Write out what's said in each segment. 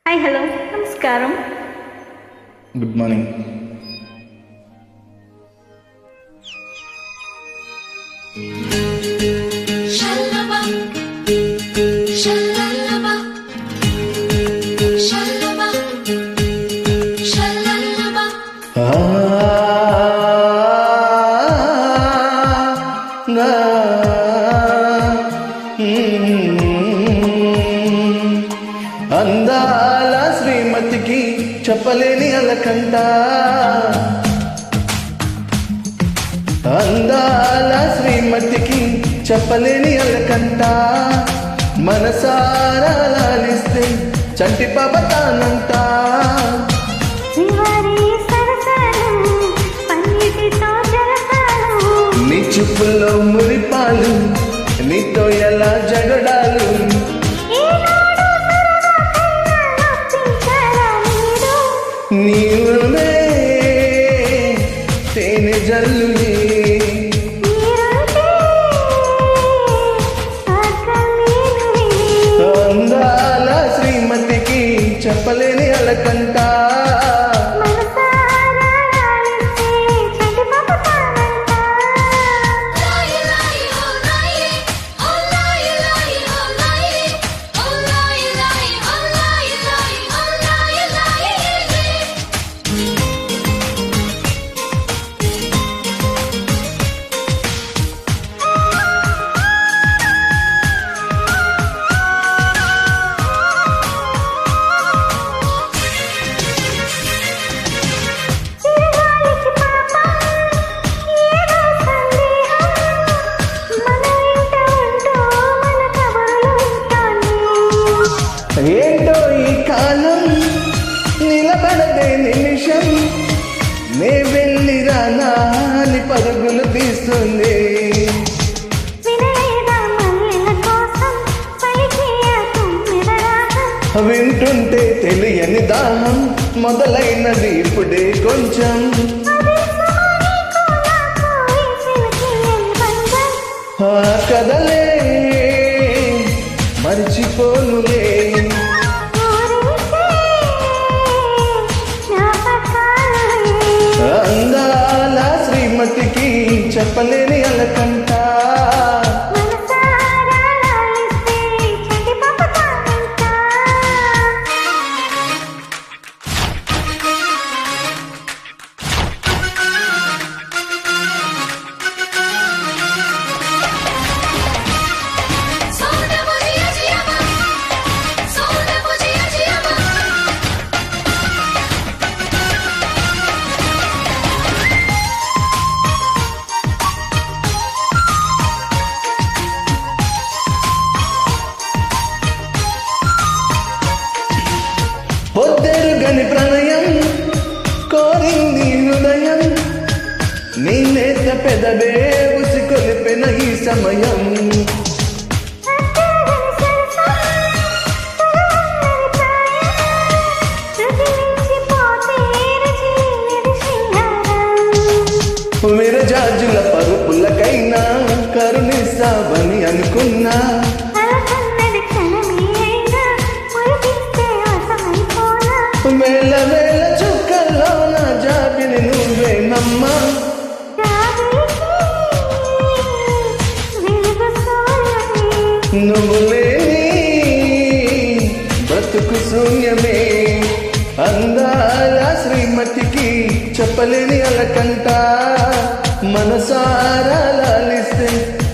Hi hello నమస్కారం. Good morning. Shalaba, shalalaba, shalaba, shalalaba. అందాల శ్రీమతికి చెప్పలేని అలకంట, అందాల శ్రీమతికి చెప్పలేని అలకంట, మనసారా లాలిస్తే చంటి పాప తానంట. నీ చూపుల్లో మురిపాలు, నీతో ఎలా జగడాలు, నీవునే తేనె జల్లులే. అందాల శ్రీమతికి చెప్పలేని అలకంట, ఏంటో ఈ కాలం నిలబడదే నిమిషం, నే వెళ్ళిరా నాని పరుగులు తీస్తుంది. వింటుంటే తెలియని దాహం మొదలైనది ఇప్పుడే కొంచెం. ఆ కదలే మర్చిపోనులే, అందాల శ్రీమతికి చెప్పలేని అలకంట. పొద్దెరుగని ప్రణయం కోరింది హృదయం, నీ నేత పెదవే ఉసి కొలిపిన ఈ సమయం. విరజాజుల పరుపులకైనా కరుణిస్తావని అనుకున్నా, వేల వేల చుక్కల్లో నా జాబిని నువ్వేనమ్మా. నువ్వు లేని బ్రతుకు శూన్యమే, అందాల శ్రీమతికి చెప్పలేని అలకంట, మనసారా లాలిస్తే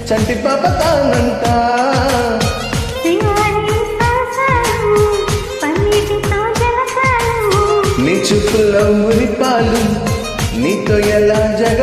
చంటి పాప తానంట. నీ చూపుల్లో మురిపాలు, నీతో ఎలా జగ